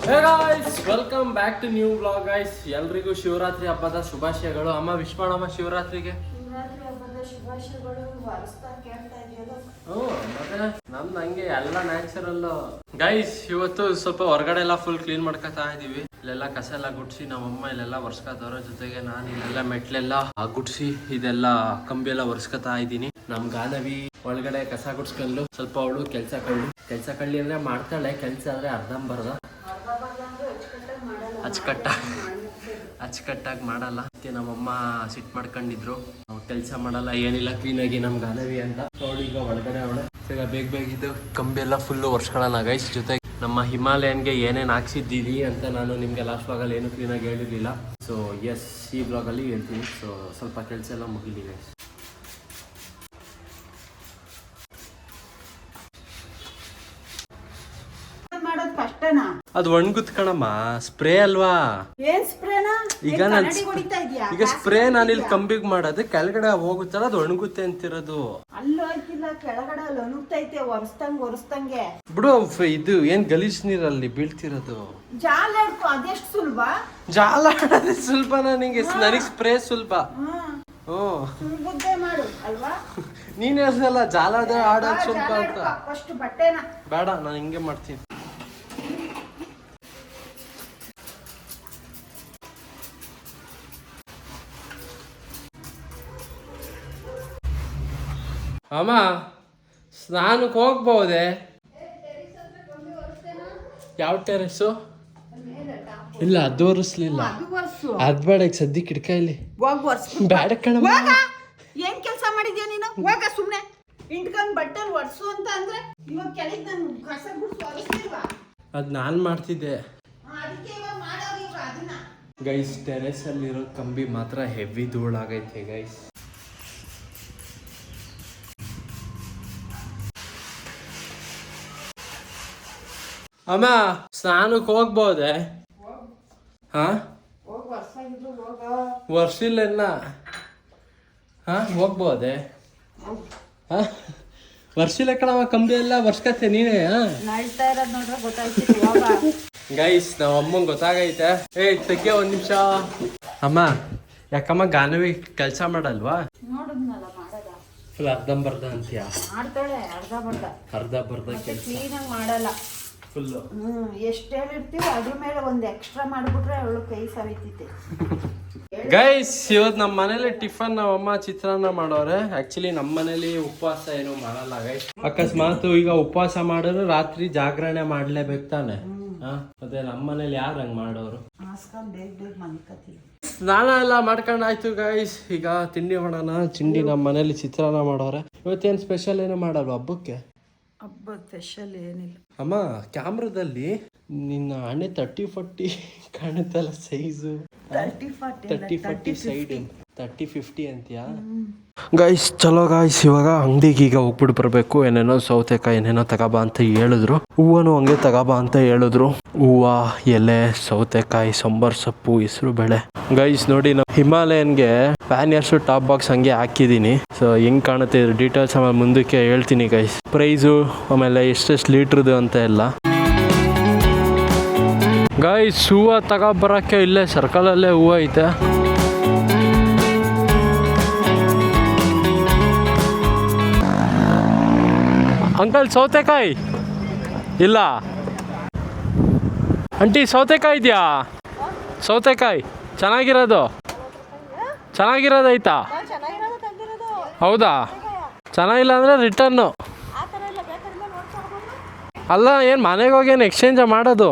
Hey guys, welcome back to new blog guys. ಎಲ್ರಿಗೂ ಶಿವರಾತ್ರಿ ಹಬ್ಬದ ಶುಭಾಶಯಗಳು. ಅಮ್ಮ ವಿಶ್ ಮಾಡಮ್ಮ ಶಿವರಾತ್ರಿಗೆ. ಶಿವರಾತ್ರಿ ಹಬ್ಬದ ಶುಭಾಶಯಗಳು. ಕೇಳ್ತಾ ಇದೆಯಲ್ಲ. ಮತ್ತೆ ನಮ್ದು ಹಂಗೆ ಎಲ್ಲ ನ್ಯಾಚುರಲ್ ಗೈಸ್. ಇವತ್ತು ಸ್ವಲ್ಪ ಹೊರಗಡೆ ಎಲ್ಲ ಫುಲ್ ಕ್ಲೀನ್ ಮಾಡ್ಕೊತಾ ಇದೀವಿ. ಇಲ್ಲೆಲ್ಲ ಕಸ ಎಲ್ಲ ಗುಡ್ಸಿ ನಮ್ಮಮ್ಮ ಇಲ್ಲೆಲ್ಲ ಒರ್ಸ್ಕೊತವ್ರ. ಜೊತೆಗೆ ನಾನು ಇಲ್ಲೆಲ್ಲ ಮೆಟ್ಲೆಲ್ಲ ಗುಡ್ಸಿ ಇದೆಲ್ಲ ಕಂಬಿ ಎಲ್ಲ ಒರ್ಸ್ಕೊತಾ ಇದ್ದೀನಿ. ನಮ್ ಗಾನವಿ ಒಳಗಡೆ ಕಸ ಗುಡ್ಸ್ಕೊಂಡು ಸ್ವಲ್ಪ ಅವಳು ಕೆಲ್ಸ ಕಳ್ಳಿ ಅಂದ್ರೆ ಮಾಡ್ತಾಳೆ. ಕೆಲ್ಸ ಆದ್ರೆ ಅರ್ಧಂಬರ್ಧ ಅಚ್ಚುಕಟ್ಟಾಗಿ ಮಾಡಲ್ಲ. ಅದಕ್ಕೆ ನಮ್ಮಮ್ಮ ಸಿಟ್ ಮಾಡ್ಕೊಂಡಿದ್ರು, ಕೆಲಸ ಮಾಡಲ್ಲ ಏನಿಲ್ಲ ಕ್ಲೀನಾಗಿ ನಮ್ ಗಾನವಿ ಅಂತ. ಅವಳು ಈಗ ಒಳಗಡೆ ಅವಳೆ. ಈಗ ಬೇಗ ಇದು ಕಂಬಿ ಎಲ್ಲ ಫುಲ್ಲು ಒರ್ಸ್ಕೊಳ್ಳೋಣ ಗೈಸ್. ಜೊತೆಗೆ ನಮ್ಮ ಹಿಮಾಲಯನ್ಗೆ ಏನೇನು ಹಾಕ್ಸಿದ್ದೀವಿ ಅಂತ ನಾನು ನಿಮಗೆ ಲಾಸ್ಟ್ ಬ್ಲಾಗಲ್ಲಿ ಏನು ಕ್ಲೀನಾಗಿ ಹೇಳಿರಲಿಲ್ಲ. ಸೊ ಎಸ್, ಈ ಬ್ಲಾಗಲ್ಲಿ ಹೇಳ್ತೀನಿ. ಸೊ ಸ್ವಲ್ಪ ಕೆಲಸ ಎಲ್ಲ ಮುಗಿಲಿ ಗೈಸ್. ಅದು ಒಣಗುತ್ ಕಣಮ್ಮ, ಸ್ಪ್ರೇ ಅಲ್ವಾ? ಏನ್ ಸ್ಪ್ರೇನಾ? ಈಗ ಸ್ಪ್ರೇ ನಾನು ಇಲ್ಲಿ ಕಂಬಿಗೆ ಮಾಡೋದು ಕೆಳಗಡೆ ಹೋಗುತ್ತಲ್ಲ, ಅದು ಒಣಗುತ್ತೆ ಅಂತಿರೋದು. ಅಲ್ಲೋಯ್ತಿಲ್ಲ, ಕೆಳಗಡೆ ಅಲ್ಲಿ ಒಣಗ್ತೈತೆ ಒರೆಸ್ತಂಗೆ ಬಿಡು. ಇದು ಏನ್ ಗಲೀಜ್ ನೀರಲ್ಲಿ ಬೀಳ್ತಿರೋದು. ಜಾಲ ಹಿಡ್ಕೊ, ಅದೆಷ್ಟು ಸುಲಭ. ಜಾಲ ಆಡೋದು ಸುಲಭ ನನಗೆ ಸ್ಪ್ರೇ ಸುಲಭ. ಸುಲಭದ್ದೇ ಮಾಡು ಅಲ್ವಾ? ನೀನ್ ಹೇಳ್ದಲ್ಲ ಜಾಲ ಆಡೋದು ಸುಲಭ ಅಂತ. ಫಸ್ಟ್ ಬಟ್ಟೆನ ಬೇಡ, ನಾನು ಹಿಂಗೆ ಮಾಡ್ತೀನಿ. ಅಮ್ಮ, ಸ್ನಾನಕ್ಕೆ ಹೋಗ್ಬಹುದೇ? ಯಾವ ಟೆರೆಸ್ಸು? ಇಲ್ಲ, ಅದು ಒರೆಸ್ಲಿಲ್ಲ. ಅದ್ ಬೇಡ, ಈಗ ಸದ್ಯಕ್ಕೆ ಕಿಡ್ಕ ಇಲ್ಲಿ ಬೇಡ ಕಣ. ಏನ್ ಕೆಲಸ ಮಾಡಿದ್ಯಾ ನೀನು? ಹೋಗ ಸುಮ್ನೆ ಇಂಟ್ಕೊಂಡ್ ಬಟ್ಟೆ ಒರ್ಸು ಅಂತ ಅಂದ್ರೆ ಇವಾಗ ಕೆಳಗೆ ನಾನು ಕಸ ಗುಡ್ಸಿ ಒರೆಸ್ತಿಲ್ವಾ? ಅದ್ ನಾನ್ ಮಾಡ್ತಿದ್ದೆ ಅದಕ್ಕೆ ಇವಾಗ ಮಾಡೋರು ಇವ್ರು ಅದನ್ನ. ಗೈಸ್, ಟೆರೆಸ್ ಅಲ್ಲಿರೋ ಕಂಬಿ ಮಾತ್ರ ಹೆವಿ ಧೂಳಾಗೈತೆ ಗೈಸ್. ಅಮ್ಮ, ಸ್ನಾನಕ್ಕೆ ಹೋಗ್ಬೋದೆ? ಹಾ, ವರ್ಷಿಲ್ಲ ಹೋಗ್ಬೋದೆ? ವರ್ಷಿಲ್ಲ ಕಣವ, ಕಂಬಿ ಎಲ್ಲ ವರ್ಷಕತ್ತೆ ನೀನೇ. ಗೈಸ್, ನಾವ್ ಅಮ್ಮಂಗೆ ಗೊತ್ತಾಗೈತೆ. ತೆಗ್ಯ ಒಂದ್ ನಿಮಿಷ. ಅಮ್ಮ, ಯಾಕಮ್ಮ ಗಾನವಿ ಕೆಲ್ಸ ಮಾಡಲ್ವಾ? ಫುಲ್ ಅರ್ಧಂಬರ್ಧ ಅಂತೀಯ? ಅರ್ಧ ಕ್ಲೀನಾಗಿ ಮಾಡಲ್ಲ ಫುಲ್ಲು. ಎಷ್ಟು ಹೇಳಿರ್ತೀವಿ ಅದ್ರ ಮೇಲೆ ಒಂದು ಎಕ್ಸ್ಟ್ರಾ ಮಾಡಿಬಿಟ್ರೆ ಅವಳು ಕೈ ಸವಿತೈತೆ. ಗೈಸ್, ಇವತ್ತು ನಮ್ಮ ಮನೇಲಿ ಟಿಫನ್ ನಮ್ಮಮ್ಮ ಚಿತ್ರಾನ್ನ ಮಾಡೋರೆ. ಆಕ್ಚುಲಿ ನಮ್ಮ ಮನೇಲಿ ಉಪವಾಸ ಏನು ಮಾಡಲ್ಲ ಗೈಸ್. ಅಕಸ್ಮಾತ್ ಈಗ ಉಪವಾಸ ಮಾಡಿದ್ರೆ ರಾತ್ರಿ ಜಾಗರಣೆ ಮಾಡ್ಲೇಬೇಕು ತಾನೆ. ಮತ್ತೆ ನಮ್ಮ ಮನೇಲಿ ಯಾರು ಹಂಗ್ ಮಾಡೋರು? ಸ್ನಾನ ಎಲ್ಲ ಮಾಡ್ಕೊಂಡಾಯ್ತು ಗೈಸ್. ಈಗ ತಿಂಡಿ ಮಾಡೋಣ. ನಮ್ಮ ಮನೇಲಿ ಚಿತ್ರಾನ್ನ ಮಾಡೋರೆ. ಇವತ್ತೇನು ಸ್ಪೆಷಲ್ ಏನು ಮಾಡಲ್ವ ಹಬ್ಬಕ್ಕೆ? ಹಬ್ಬ ಸ್ಪೆಷಲ್ ಏನಿಲ್ಲ. ಅಮ್ಮ, ಕ್ಯಾಮ್ರಾದಲ್ಲಿ ನಿನ್ನ ಹಣೆ 30-40 ಕಾಣುತ್ತಲ್ಲ ಸೈಜು. 30-40 ಸೈಡ್ 30-50 ಅಂತೀಯಾ? ಗೈಸ್, ಚಲೋ ಗೈಸ್, ಇವಾಗ ಅಂಗಡಿಗೆ ಈಗ ಹೋಗ್ಬಿಟ್ಟು ಬರಬೇಕು. ಏನೇನೋ ಸೌತೆಕಾಯಿ ಏನೇನೋ ತಗೋಬಾ ಅಂತ ಹೇಳಿದ್ರು. ಹೂವನು ಹಂಗೆ ತಗೋಬಾ ಅಂತ ಹೇಳಿದ್ರು. ಹೂವು, ಎಲೆ, ಸೌತೆಕಾಯಿ, ಸಾಂಬಾರ್ ಸೊಪ್ಪು, ಹೆಸರು ಬೇಳೆ. ಗೈಸ್ ನೋಡಿ, ನಾವು ಹಿಮಾಲಯನ್ಗೆ ಪ್ಯಾನಿಯರ್ಸು ಟಾಪ್ ಬಾಕ್ಸ್ ಹಂಗೆ ಹಾಕಿದ್ದೀನಿ. ಸೊ ಹೆಂಗ್ ಕಾಣುತ್ತೆ ಇದ್ರ ಡೀಟೇಲ್ಸ್ ಆಮೇಲೆ ಮುಂದಕ್ಕೆ ಹೇಳ್ತೀನಿ ಗೈಸ್. ಪ್ರೈಸು ಆಮೇಲೆ ಎಷ್ಟೆಷ್ಟು ಲೀಟ್ರದು ಅಂತ ಎಲ್ಲ. ಗೈಸ್, ಹೂವು ತಗೊಬರಕ್ಕೆ ಇಲ್ಲೇ ಸರ್ಕಲಲ್ಲೇ ಹೂವು ಐತೆ. ಅಂಕಲ್, ಸೌತೆಕಾಯಿ ಇಲ್ಲ? ಆಂಟಿ, ಸೌತೆಕಾಯಿ ಇದೆಯಾ? ಸೌತೆಕಾಯಿ ಚೆನ್ನಾಗಿರೋದು ಐತಾ? ಹೌದಾ? ಚೆನ್ನಾಗಿಲ್ಲ ಅಂದರೆ ರಿಟರ್ನು. ಅಲ್ಲ, ಏನು ಮನೆಗೆ ಹೋಗಿ ಏನು ಎಕ್ಸ್ಚೇಂಜ್ ಮಾಡೋದು?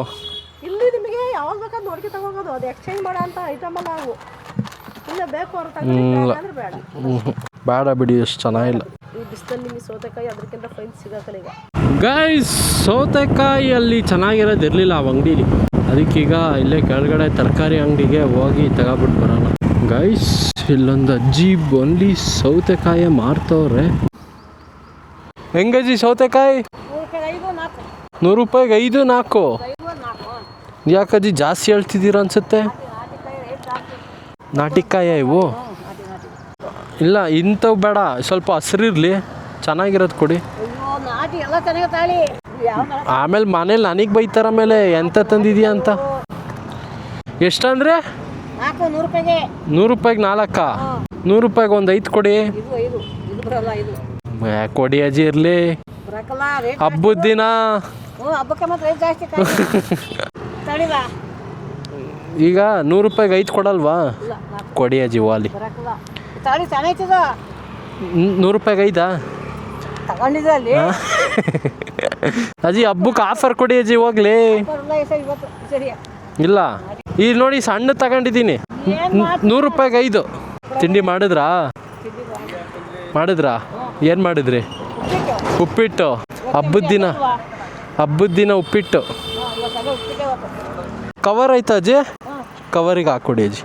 ಇಲ್ಲಿ ನಿಮಗೆ ಯಾವಾಗ ಬೇಕಾದ್ರೆ ನೋಡ್ಕೆ ತಗೋಬೋದು. ಅದು ಎಕ್ಸ್ಚೇಂಜ್ ಮಾಡೋ ಅಂತ ಐಟಮ್ ಅಲ್ಲ ನಾವು. ಇಲ್ಲ ಬೇಕು ಅಂದ್ರೆ ಬೇಡ ಬಿಡಿ, ಅಷ್ಟು ಚೆನ್ನಾಗಿಲ್ಲ. ಈ ಬಿಸಿಲಲ್ಲಿ ನಿಮಗೆ ಸೌತೆಕಾಯಿ ಅದಕ್ಕಿಂತ ಫೈನ್ ಸಿಗತ್ತಲ್ಲ ಈಗ. ಗೈಸ್, ಸೌತೆಕಾಯಿಯಲ್ಲಿ ಚೆನ್ನಾಗಿರೋದು ಇರಲಿಲ್ಲ ಆ ಅಂಗಡೀಲಿ. ಅದಕ್ಕೀಗ ಇಲ್ಲೇ ಕೆಳಗಡೆ ತರಕಾರಿ ಅಂಗಡಿಗೆ ಹೋಗಿ ತಗೊಬಿಟ್ಟು ಬರೋಣ. ಗೈಸ್, ಇಲ್ಲೊಂದು ಅಜ್ಜಿ ಒನ್ಲಿ ಸೌತೆಕಾಯಿ ಮಾರ್ತವ್ರೆ. ಹೆಂಗಜ್ಜಿ ಸೌತೆಕಾಯಿ? 100 ರೂಪಾಯಿಗೆ 5-4. ಯಾಕಜ್ಜಿ ಜಾಸ್ತಿ ಹೇಳ್ತಿದ್ದೀರ ಅನ್ಸುತ್ತೆ? ನಾಟಿಕಾಯ ಇವು? ಇಲ್ಲ, ಇಂಥವು ಬೇಡ, ಸ್ವಲ್ಪ ಹಸಿರಿರಲಿ, ಚೆನ್ನಾಗಿರೋದು ಕೊಡಿ. ಆಮೇಲೆ ಮನೇಲಿ ನನಗೆ ಬೈತಾರ ಆಮೇಲೆ ಎಂತ ತಂದಿದ್ಯಾ ಅಂತ. ಎಷ್ಟಂದ್ರೆ 100 ರೂಪಾಯಿಗೆ 100 ರೂಪಾಯಿಗೆ 4 100 ರೂಪಾಯಿಗೆ ಒಂದು 5 ಕೊಡಿ. ಕೊಡಿ ಅಜ್ಜಿ ಇರಲಿ, ಹಬ್ಬದ ದಿನ. ಈಗ 100 ರೂಪಾಯಿಗೆ 5 ಕೊಡಲ್ವಾ? ಕೊಡಿ ಅಜ್ಜಿ ವಾಲಿ. 100 ರೂಪಾಯಿಗೆ 5 ಅಜ್ಜಿ ಹಬ್ಬಕ್ಕೆ ಆಫರ್ ಕೊಡಿ ಅಜ್ಜಿ ಹೋಗ್ಲಿ. ಇಲ್ಲ ಈಗ ನೋಡಿ ಸಣ್ಣ ತಗೊಂಡಿದ್ದೀನಿ 100 ರೂಪಾಯಿಗೆ 5. ತಿಂಡಿ ಮಾಡಿದ್ರಾ? ಏನು ಮಾಡಿದ್ರಿ? ಉಪ್ಪಿಟ್ಟು. ಹಬ್ಬದ ದಿನ ಉಪ್ಪಿಟ್ಟು. ಕವರ್ ಆಯ್ತಾ ಅಜ್ಜಿ? ಕವರಿಗೆ ಹಾಕ್ಕೊಡಿ ಅಜ್ಜಿ.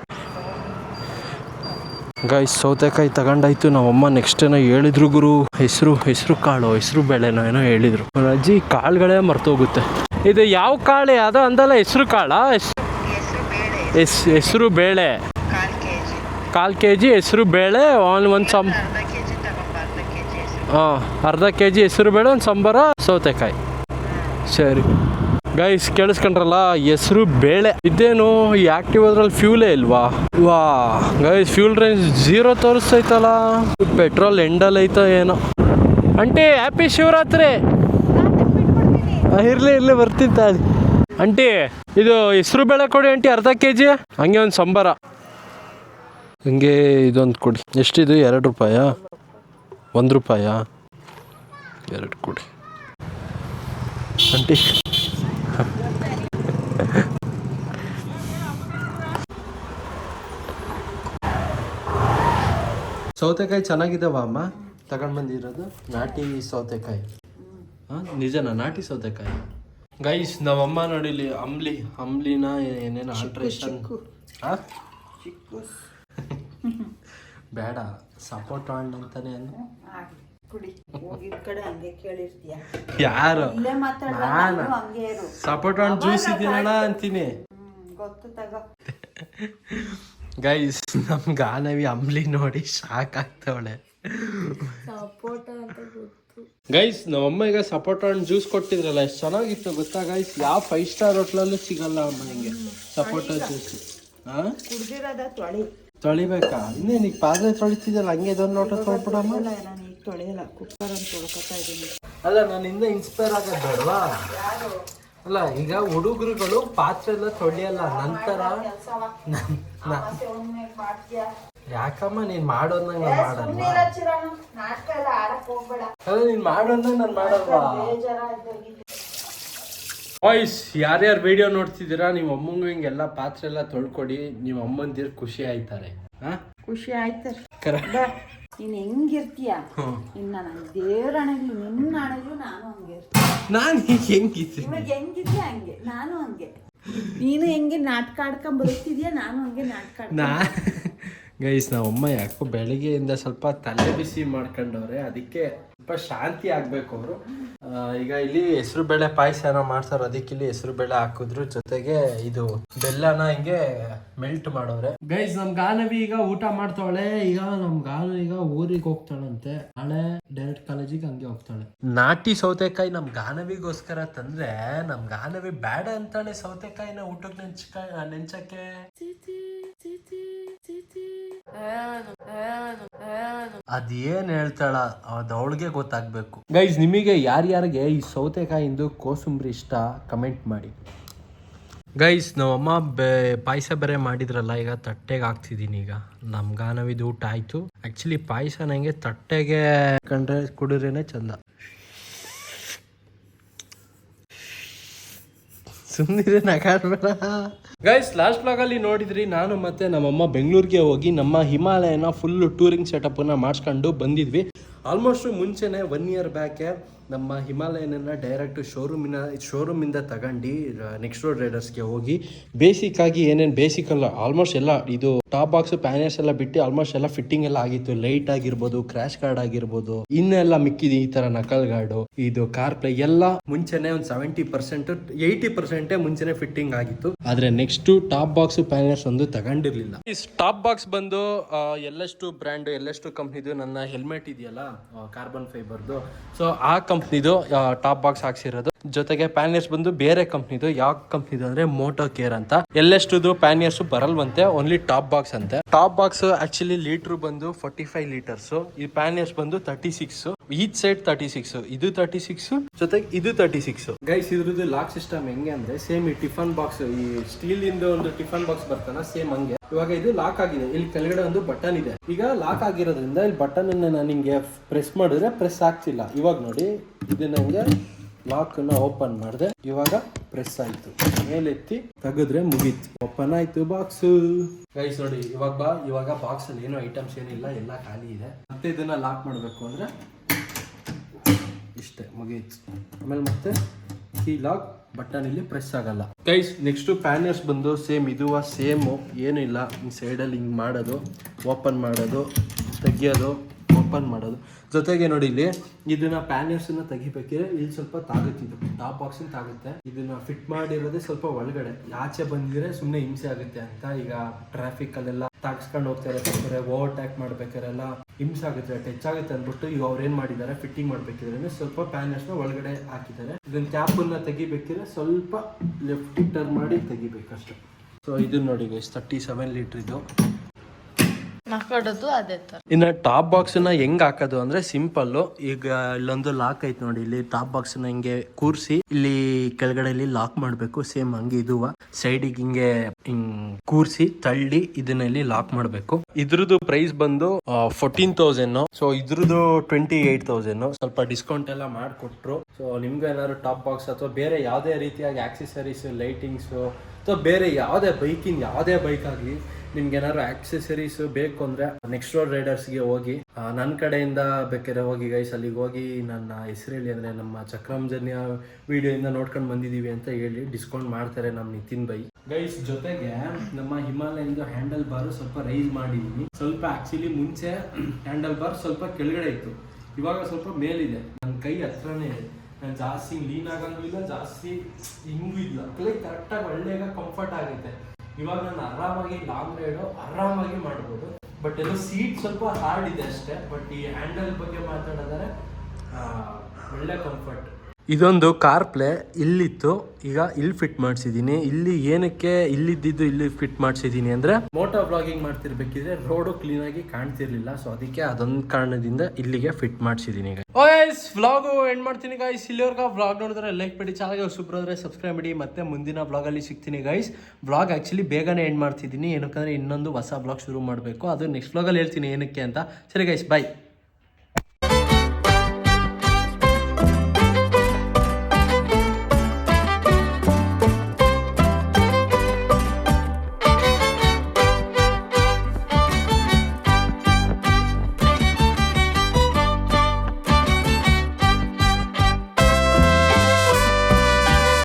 ಗೈಸ್ ಸೌತೆಕಾಯಿ ತಗೊಂಡಾಯ್ತು. ನಮ್ಮಮ್ಮ ನೆಕ್ಸ್ಟ್ ಏನೋ ಹೇಳಿದ್ರು ಗುರು, ಹೆಸರು ಕಾಳು, ಹೆಸರು ಬೇಳೆನೋ ಏನೋ ಹೇಳಿದ್ರು. ಅಜ್ಜಿ ಕಾಳುಗಳೇ ಮರ್ತೋಗುತ್ತೆ. ಇದು ಯಾವ ಕಾಳೆ ಅದು ಅಂದಲ್ಲ, ಹೆಸರು ಕಾಳ? ಹೆಸರು ಬೇಳೆ 1/4 kg ಹೆಸರು ಬೇಳೆ, ಅರ್ಧ kg ಹೆಸರು ಬೇಳೆ, ಒಂದು ಸಾಂಬಾರ ಸೌತೆಕಾಯಿ. ಸರಿ ಗೈಸ್ ಕೇಳಿಸ್ಕೊಂಡ್ರಲ್ಲ, ಹೆಸರು ಬೇಳೆ. ಇದೇನು ಈ ಆಕ್ಟಿವ್ ಅದ್ರಲ್ಲಿ ಫ್ಯೂಲೇ ಇಲ್ವಾ? ಗೈಸ್ ಫ್ಯೂಲ್ ರೇಂಜ್ 0 ತೋರಿಸ್ತೈತಲ್ಲ. ಪೆಟ್ರೋಲ್ ಎಂಡಲ್ಲಿ ಐತೋ ಏನೋ. Aunty happy Shivaratri. ಇರ್ಲಿ ಬರ್ತೀನಿ ತಾಳಿ. ಆಂಟಿ ಇದು ಹೆಸರು ಬೇಳೆ ಕೊಡಿ ಆಂಟಿ, ಅರ್ಧ kg. ಹಂಗೆ ಒಂದು ಸಾಂಬಾರ, ಹಂಗೆ ಇದೊಂದು ಕೊಡಿ. ಎಷ್ಟಿದು? 2 ರೂಪಾಯಾ? 1 ರೂಪಾಯಾ? 2 ಕೊಡಿ ಆಂಟಿ. ಸೌತೆಕಾಯಿ ಚೆನ್ನಾಗಿದ್ದಾವ ಅಮ್ಮ? ತಗೊಂಡು ಬಂದಿರೋದು ನಾಟಿ ಸೌತೆಕಾಯಿ. ನಿಜನಾ? ನಾಟಿ ಸೌತೆಕಾಯಿ. ಗೈಸ್ ನಮ್ಮಮ್ಮ ನೋಡಿಲಿ ಅಂಬ್ಲಿನ ಏನೇನು ಆಲ್ಟ್ರೇಷನ್. ಬೇಡ, ಸಪೋರ್ಟ್ ಹಣ್ಣು ಅಂತಾನೆ ಯಾರು? ಸಪೋರ್ಟ್ ಹಣ್ಣು ಜ್ಯೂಸ್ ಇದೀನಣ್ಣ ಅಂತೀನಿ. ಗೈಸ್ ನಮ್ ಗಾನವಿ ಅಂಬ್ಲಿ ನೋಡಿ ಶಾಕ್ ಆಗ್ತವಳೆ. ಗೈಸ್ ನಮ್ಮಮ್ಮ ಈಗ ಸಪೋಟ ಹಣ್ಣು ಜ್ಯೂಸ್ ಕೊಟ್ಟಿದ್ರಲ್ಲ, ಎಷ್ಟು ಚೆನ್ನಾಗಿತ್ತು ಗೊತ್ತಾ ಗೈಸ್? ಯಾವ 5 ಸ್ಟಾರ್ ಹೋಟ್ಲಲ್ಲೂ ಸಿಗಲ್ಲ ಅಮ್ಮ ಹಿಂಗೆ ಸಪೋಟ ಜ್ಯೂಸ್. ತೊಳಿಬೇಕಾ? ಇನ್ನೇನು ಪಾತ್ರೆ ತೊಳಿತಿದ್ದಲ್ಲ, ಹಂಗೆ ಇದೊಂದು ಲೋಟ ತೊಳ್ಬಿಡಮ್ಮ. ಅಲ್ಲ ನಾನು ಹಿಂದೆ ಇನ್ಸ್ಪೈರ್ ಆಗೋದು ಬೇಡವಾ? ಅಲ್ಲ ಈಗ ಹುಡುಗರುಗಳು ಪಾತ್ರೆ ಎಲ್ಲ ತೊಳಿಯಲ್ಲ, ನಂತರ ಯಾಕಮ್ಮ ನೀನ್ ಮಾಡೋದ್ನಂಗ ಮಾಡಲ್ಲ? ಅಲ್ಲ ನೀನ್ ಮಾಡೋದ್ನಂಗ ನಾನು ಮಾಡಲ್ವಾ? ವಾಯ್ಸ್ ಯಾರ್ಯಾರು ವಿಡಿಯೋ ನೋಡ್ತಿದ್ದೀರಾ, ನಿಮ್ಮ ಅಮ್ಮಂಗೂ ಹಿಂಗೆಲ್ಲ ಪಾತ್ರೆ ಎಲ್ಲ ತೊಳ್ಕೊಡಿ. ನಿಮ್ಮ ಅಮ್ಮಂದಿರು ಖುಷಿ ಆಯ್ತಾರೆ. ಖುಷಿ ಆಯ್ತಾರೆ. ನೀನ್ ಹೆಂಗಿರ್ತೀಯ? ಇನ್ನ ನನ್ನ ದೇವ್ರ ಹಣೆಗ್ಲು, ನಿನ್ನ ಹಣೆಗ್ಲು ನಾನು ಹಂಗೆ ಇರ್ತೀನಿ. ನಾನು ಹೆಂಗಿದ್ದೀನಿ? ಹೆಂಗಿದ್ಯಾ ಹಂಗೆ ನಾನು ಹಂಗೆ. ನೀನು ಹೆಂಗೆ ನಾಟಕ ಆಡ್ಕೊಂಡ್ ಬರುತ್ತಿದ್ಯಾ, ನಾನು ಹಂಗೆ ನಾಟಕ. ಗೈಸ್ ನಾವಮ್ಮ ಯಾಕೋ ಬೆಳಿಗ್ಗೆಯಿಂದ ಸ್ವಲ್ಪ ತಲೆ ಬಿಸಿ ಮಾಡ್ಕೊಂಡವ್ರೆ, ಅದಕ್ಕೆ ಸ್ವಲ್ಪ ಶಾಂತಿ ಆಗ್ಬೇಕು ಅವರು. ಈಗ ಇಲ್ಲಿ ಹೆಸರು ಬೇಳೆ ಪಾಯಸ ಏನೋ ಮಾಡ್ತಾರೆ, ಅದಕ್ಕೆ ಇಲ್ಲಿ ಹೆಸರು ಬೇಳೆ ಹಾಕಿದ್ರು, ಜೊತೆಗೆ ಇದು ಬೆಲ್ಲನ ಹಿಂಗೆ ಮೆಲ್ಟ್ ಮಾಡೋರೆ. ಗೈಸ್ ನಮ್ ಗಾನವಿ ಈಗ ಊಟ ಮಾಡ್ತಾವಳೆ. ಈಗ ನಮ್ ಗಾನು ಈಗ ಊರಿಗೆ ಹೋಗ್ತಾಳಂತೆ, ನಾಳೆ ಡೈರೆಕ್ಟ್ ಕಾಲೇಜಿಗೆ ಹಂಗೆ ಹೋಗ್ತಾಳೆ. ನಾಟಿ ಸೌತೆಕಾಯಿ ನಮ್ ಗಾನವಿಗೋಸ್ಕರ ತಂದ್ರೆ ನಮ್ ಗಾನವಿ ಬೇಡ ಅಂತಾಳೆ ಸೌತೆಕಾಯಿನ ಊಟಕ್ಕೆ ನೆಂಚಕ್ಕೆ. ಅದೇನ್ ಹೇಳ್ತಾಳ ಅದು ಅವಳಿಗೆ ಗೊತ್ತಾಗ್ಬೇಕು. ಗೈಸ್ ನಿಮಗೆ ಯಾರ್ಯಾರಿಗೆ ಈ ಸೌತೆಕಾಯಿಂದು ಕೋಸುಂಬರಿ ಇಷ್ಟ ಕಮೆಂಟ್ ಮಾಡಿ. ಗೈಸ್ ನಮ್ಮಮ್ಮ ಪಾಯಸ ಬೇರೆ ಮಾಡಿದ್ರಲ್ಲ, ಈಗ ತಟ್ಟೆಗೆ ಹಾಕ್ತಿದ್ದೀನಿ. ಈಗ ನಮ್ ಗಾನವಿದು ಊಟ ಆಯ್ತು. ಆಕ್ಚುಲಿ ಪಾಯಸ ನಂಗೆ ತಟ್ಟೆಗೆ ಕಂಡ್ರೆ ಕುಡಿದ್ರೇನೆ ಚಂದ. ಸುಮ್ಮನಿದ್ರೆ ನಗಾಡ್ಬೇಡ. ಗೈಸ್ ಲಾಸ್ಟ್ ಬ್ಲಾಗ್ ಅಲ್ಲಿ ನೋಡಿದ್ರಿ, ನಾನು ಮತ್ತೆ ನಮ್ಮಮ್ಮ ಬೆಂಗಳೂರಿಗೆ ಹೋಗಿ ನಮ್ಮ ಹಿಮಾಲಯನ ಫುಲ್ ಟೂರಿಂಗ್ ಸೆಟಪ್ ನ ಮಾಡಿಸ್ಕೊಂಡು ಬಂದಿದ್ವಿ. ಆಲ್ಮೋಸ್ಟ್ ಮುಂಚೆನೆ 1 ಇಯರ್ ಬ್ಯಾಕೆ ನಮ್ಮ ಹಿಮಾಲಯನ ಡೈರೆಕ್ಟ್ ಶೋರೂಮಿಂದ ತಗೊಂಡು ನೆಕ್ಸ್ಟ್ ರೋಡ್ ರೈಡರ್ಸ್ಗೆ ಹೋಗಿ ಬೇಸಿಕ್ ಆಗಿ ಏನೇನು ಬೇಸಿಕ್ ಅಲ್ಲ ಆಲ್ಮೋಸ್ಟ್ ಎಲ್ಲ ಇದು ಟಾಪ್ ಬಾಕ್ಸ್ ಪ್ಯಾನರ್ಸ್ ಎಲ್ಲ ಬಿಟ್ಟು ಆಲ್ಮೋಸ್ಟ್ ಎಲ್ಲ ಫಿಟ್ಟಿಂಗ್ ಎಲ್ಲ ಆಗಿತ್ತು. ಲೈಟ್ ಆಗಿರ್ಬೋದು, ಕ್ರಾಶ್ ಗಾರ್ಡ್ ಆಗಿರ್ಬೋದು, ಇನ್ನೆಲ್ಲ ಮಿಕ್ಕಿದ ಈ ತರ ನಕಲ್ ಗಾರ್ಡು, ಇದು ಕಾರ್ ಪ್ಲೇ ಎಲ್ಲ ಮುಂಚೆನೆ ಒಂದು 70% 80% ಮುಂಚೆನೆ ಫಿಟ್ಟಿಂಗ್ ಆಗಿತ್ತು. ಆದ್ರೆ ನೆಕ್ಸ್ಟ್ ಟಾಪ್ ಬಾಕ್ಸ್ ಪ್ಯಾನರ್ಸ್ ಒಂದು ತಗೊಂಡಿರ್ಲಿಲ್ಲ. ಈ ಟಾಪ್ ಬಾಕ್ಸ್ ಬಂದು ಎಲ್ಲಷ್ಟು ಬ್ರ್ಯಾಂಡ್, ಎಲ್ಲಷ್ಟು ಕಂಪ್ನಿದು ನನ್ನ ಹೆಲ್ಮೆಟ್ ಇದೆಯಲ್ಲ ಕಾರ್ಬನ್ ಫೈಬರ್ದು, ಸೊ ಆ ಕಂಪ್ನಿದು ಟಾಪ್ ಬಾಕ್ಸ್ ಹಾಕ್ಸಿರೋದು. ಜೊತೆಗೆ ಪ್ಯಾನಿಯರ್ಸ್ ಬಂದು ಬೇರೆ ಕಂಪ್ನಿದು. ಯಾವ ಕಂಪ್ನಿದು ಅಂದ್ರೆ ಮೋಟೋ ಕೇರ್ ಅಂತ. ಎಲ್ಲೆಷ್ಟು ಪ್ಯಾನಿಯರ್ಸ್ ಬರಲ್ವಂತೆ, ಓನ್ಲಿ ಟಾಪ್ ಬಾಕ್ಸ್ ಅಂತೆ. ಟಾಪ್ ಬಾಕ್ಸ್ ಆಕ್ಚುಲಿ ಲೀಟರ್ ಬಂದು 45 ಲೀಟರ್ಸ್. ಈ ಪ್ಯಾನಿಯರ್ಸ್ ಬಂದು 36. Each side 36. ಇದು 36 ಜೊತೆಗೆ ಇದು 36. ಗೈಸ್ ಇದ್ರದ್ದು ಲಾಕ್ ಸಿಸ್ಟಮ್ ಹೆಂಗೆ ಅಂದ್ರೆ ಸೇಮ್ ಈ ಟಿಫನ್ ಬಾಕ್ಸ್, ಈ ಸ್ಟೀಲ್ ಇಂದ ಒಂದು ಟಿಫನ್ ಬಾಕ್ಸ್ ಬರ್ತಾನ ಸೇಮ್ ಹಂಗೆ. ಇವಾಗ ಇದು ಲಾಕ್ ಆಗಿದೆ. ಇಲ್ಲಿ ಕೆಳಗಡೆ ಒಂದು ಬಟನ್ ಇದೆ. ಈಗ ಲಾಕ್ ಆಗಿರೋದ್ರಿಂದ ಇಲ್ಲಿ ಬಟನ್ ಅನ್ನ ನಾನು ಹಿಂಗೆ ಪ್ರೆಸ್ ಮಾಡಿದ್ರೆ ಪ್ರೆಸ್ ಆಗ್ತಿಲ್ಲ. ಇವಾಗ ನೋಡಿ ಇದನ್ನ ಹಿಂಗೆ ಲಾಕ್ ಅನ್ನ ಓಪನ್ ಮಾಡಿದೆ, ಇವಾಗ ಪ್ರೆಸ್ ಆಯ್ತು. ಮೇಲೆತ್ತಿ ತೆಗೆದ್ರೆ ಮುಗೀತು, ಓಪನ್ ಆಯ್ತು ಬಾಕ್ಸ್. ಗೈಸ್ ನೋಡಿ ಇವಾಗ ಬಾಕ್ಸ್ ಅಲ್ಲಿ ಏನು ಐಟಮ್ಸ್ ಏನಿಲ್ಲ, ಎಲ್ಲ ಖಾಲಿ ಇದೆ. ಮತ್ತೆ ಇದನ್ನ ಲಾಕ್ ಮಾಡಬೇಕು ಅಂದ್ರೆ ಇಷ್ಟೇ, ಮುಗೀತು. ಆಮೇಲೆ ಮತ್ತೆ ಕೀ ಲಾಕ್, ಬಟನ್ ಇಲ್ಲಿ ಪ್ರೆಸ್ ಆಗಲ್ಲ. ಗೈಸ್ ನೆಕ್ಸ್ಟ್ ಪ್ಯಾನಿಯರ್ಸ್ ಬಂದು ಸೇಮ್ ಇದುವ ಸೇಮು, ಏನು ಇಲ್ಲ. ಈ ಸೈಡಲ್ಲಿ ಹಿಂಗೆ ಮಾಡೋದು, ಓಪನ್ ಮಾಡೋದು, ತೆಗಿಯೋದು, ಓಪನ್ ಮಾಡೋದು. ಜೊತೆಗೆ ನೋಡಿ ಇಲ್ಲಿ ಇದನ್ನ ಪ್ಯಾನಿಯರ್ಸನ್ನ ತೆಗಿಬೇಕಿದ್ರೆ ಇಲ್ಲಿ ಸ್ವಲ್ಪ ತಾಗುತ್ತಿದ್ದು ಟಾಪ್ ಬಾಕ್ಸ್ ತಾಗುತ್ತೆ. ಇದನ್ನ ಫಿಟ್ ಮಾಡಿರೋದೇ ಸ್ವಲ್ಪ ಒಳಗಡೆ, ಆಚೆ ಬಂದಿದ್ರೆ ಸುಮ್ಮನೆ ಹಿಂಸೆ ಆಗುತ್ತೆ ಅಂತ. ಈಗ ಟ್ರಾಫಿಕ್ ಅಲ್ಲೆಲ್ಲ ತಾಗಿಸ್ಕೊಂಡು ಹೋಗ್ತಾ ಇರ್ಬೇಕಾದ್ರೆ, ಓವರ್ಟೇಕ್ ಮಾಡ್ಬೇಕಾರೆಲ್ಲ ಹಿಂಸೆ ಆಗುತ್ತೆ, ಟಚ್ ಆಗುತ್ತೆ ಅಂದ್ಬಿಟ್ಟು ಈಗ ಅವ್ರು ಏನ್ ಮಾಡಿದ್ದಾರೆ, ಫಿಟ್ಟಿಂಗ್ ಮಾಡ್ಬೇಕಿದ್ರೆ ಸ್ವಲ್ಪ ಪ್ಯಾನಿಯರ್ಸ್ನ ಒಳಗಡೆ ಹಾಕಿದ್ದಾರೆ. ಇದನ್ನ ಕ್ಯಾಪನ್ನ ತೆಗಿಬೇಕಿದ್ರೆ ಸ್ವಲ್ಪ ಲೆಫ್ಟ್ ಟರ್ನ್ ಮಾಡಿ ತೆಗಿಬೇಕಷ್ಟೆ. ಸೊ ಇದನ್ನ ನೋಡಿ ಗೈಸ್ 37 ಲೀಟರ್ ಇದು. ಇನ್ನು ಟಾಪ್ ಬಾಕ್ಸ್ ನ ಹೆಂಗ್ ಹಾಕೋದು ಅಂದ್ರೆ ಸಿಂಪಲ್. ಈಗ ಇಲ್ಲೊಂದು ಲಾಕ್ ಐತೆ ನೋಡಿ, ಇಲ್ಲಿ ಟಾಪ್ ಬಾಕ್ಸ್ ನ ಹಿಂಗೆ ಕೂರ್ಸಿ ಇಲ್ಲಿ ಕೆಳಗಡೆ ಇಲ್ಲಿ ಲಾಕ್ ಮಾಡ್ಬೇಕು. ಸೇಮ್ ಹಂಗೆ ಇದುವ ಸೈಡಿಗೆ ಹಿಂಗೆ ಕೂರ್ಸಿ ತಳ್ಳಿ ಇದನ್ನ ಇಲ್ಲಿ ಲಾಕ್ ಮಾಡ್ಬೇಕು. ಇದ್ರದ್ದು ಪ್ರೈಸ್ ಬಂದು 14,000. ಸೊ ಇದ್ರದ್ದು 28,000. ಸ್ವಲ್ಪ ಡಿಸ್ಕೌಂಟ್ ಎಲ್ಲ ಮಾಡಿಕೊಟ್ರು. ಸೊ ನಿಮ್ಗೆ ಏನಾದ್ರು ಟಾಪ್ ಬಾಕ್ಸ್ ಅಥವಾ ಬೇರೆ ಯಾವುದೇ ರೀತಿಯಾಗಿ ಆಕ್ಸೆಸರೀಸ್, ಲೈಟಿಂಗ್ಸ್ ಅಥವಾ ಬೇರೆ ಯಾವುದೇ ಬೈಕಿಂದ ಯಾವುದೇ ಬೈಕ್ ಆಗಲಿ ನಿಮ್ಗೆ ಏನಾದ್ರು ಆಕ್ಸೆಸರೀಸ್ ಬೇಕು ಅಂದ್ರೆ ನೆಕ್ಸ್ಟ್ ರೋಡ್ ರೈಡರ್ಸ್ಗೆ ಹೋಗಿ, ನನ್ನ ಕಡೆಯಿಂದ ಬೇಕಾದ್ರೆ ಹೋಗಿ ಗೈಸ್. ಅಲ್ಲಿಗೆ ಹೋಗಿ ನನ್ನ ಹೆಸರು ಹೇಳಿ, ಅಂದ್ರೆ ನಮ್ಮ ಚಕ್ರಂಜನ್ಯ ವಿಡಿಯೋಯಿಂದ ನೋಡ್ಕೊಂಡು ಬಂದಿದೀವಿ ಅಂತ ಹೇಳಿ ಡಿಸ್ಕೌಂಟ್ ಮಾಡ್ತಾರೆ ನಮ್ಮ ನಿತಿನ್ ಬೈ. ಗೈಸ್ ಜೊತೆಗೆ ನಮ್ಮ ಹಿಮಾಲಯದ ಹ್ಯಾಂಡಲ್ ಬಾರ್ ಸ್ವಲ್ಪ ರೈಸ್ ಮಾಡಿದೀನಿ. ಸ್ವಲ್ಪ ಆಕ್ಚುಲಿ ಮುಂಚೆ ಹ್ಯಾಂಡಲ್ ಬಾರ್ ಸ್ವಲ್ಪ ಕೆಳಗಡೆ ಇತ್ತು, ಇವಾಗ ಸ್ವಲ್ಪ ಮೇಲಿದೆ. ನನ್ನ ಕೈ ಹತ್ರನೇ ಇದೆ. ನಾನು ಜಾಸ್ತಿ ಲೀನ್ ಆಗಂಗೂ ಇಲ್ಲ, ಜಾಸ್ತಿ ಹಿಂಗೂ ಇಲ್ಲ. ಕರೆಕ್ಟಾಗಿ ಒಳ್ಳೆಯ ಕಂಫರ್ಟ್ ಆಗುತ್ತೆ. ಇವಾಗ ನಾನು ಆರಾಮಾಗಿ ಲಾಂಗ್ ರೈಡು ಆರಾಮಾಗಿ ಮಾಡ್ಬೋದು. ಬಟ್ ಎಲ್ಲೋ ಸೀಟ್ ಸ್ವಲ್ಪ ಹಾರ್ಡ್ ಇದೆ ಅಷ್ಟೇ. ಬಟ್ ಈ ಹ್ಯಾಂಡಲ್ ಬಗ್ಗೆ ಮಾತಾಡಿದರೆ ಒಳ್ಳೆ ಕಂಫರ್ಟ್. ಇದೊಂದು ಕಾರ್ ಪ್ಲೇ ಇಲ್ಲಿತ್ತು, ಈಗ ಇಲ್ಲಿ ಫಿಟ್ ಮಾಡಿಸಿದ್ದೀನಿ. ಇಲ್ಲಿ ಏನಕ್ಕೆ ಇಲ್ಲಿದ್ದು ಇಲ್ಲಿ ಫಿಟ್ ಮಾಡಿಸಿದ್ದೀನಿ ಅಂದ್ರೆ ಮೋಟೋ ವ್ಲಾಗಿಂಗ್ ಮಾಡ್ತಿರ್ಬೇಕಿದ್ರೆ ರೋಡು ಕ್ಲೀನ್ ಆಗಿ ಕಾಣ್ತಿರ್ಲಿಲ್ಲ. ಸೊ ಅದಕ್ಕೆ ಅದೊಂದು ಕಾರಣದಿಂದ ಇಲ್ಲಿಗೆ ಫಿಟ್ ಮಾಡಿಸಿದ್ದೀನಿ. ಗೈಸ್ ವ್ಲಾಗು ಎಂಡ್ ಮಾಡ್ತೀನಿ ಗೈಸ್. ಇಲ್ಲಿವರೆಗೂ ವ್ಲಾಗ್ ನೋಡಿದ್ರೆ ಲೈಕ್ ಮಾಡಿ, ಚಾನಲ್ಗೆ ಸೂಪರ್ ಆದರೆ ಸಬ್ಸ್ಕ್ರೈಬ್ ಮಾಡಿ. ಮತ್ತೆ ಮುಂದಿನ ವ್ಲಾಗಲ್ಲಿ ಸಿಗ್ತೀನಿ ಗೈಸ್. ವ್ಲಾಗ್ ಆ್ಯಕ್ಚುಲಿ ಬೇಗನೆ ಎಂಡ್ ಮಾಡ್ತಿದ್ದೀನಿ, ಏನಕ್ಕಂದ್ರೆ ಇನ್ನೊಂದು ಹೊಸ ವ್ಲಾಗ್ ಶುರು ಮಾಡಬೇಕು. ಅದು ನೆಕ್ಸ್ಟ್ ವ್ಲಾಗಲ್ಲಿ ಹೇಳ್ತೀನಿ ಏನಕ್ಕೆ ಅಂತ. ಸರಿ ಗೈಸ್, ಬಾಯ್.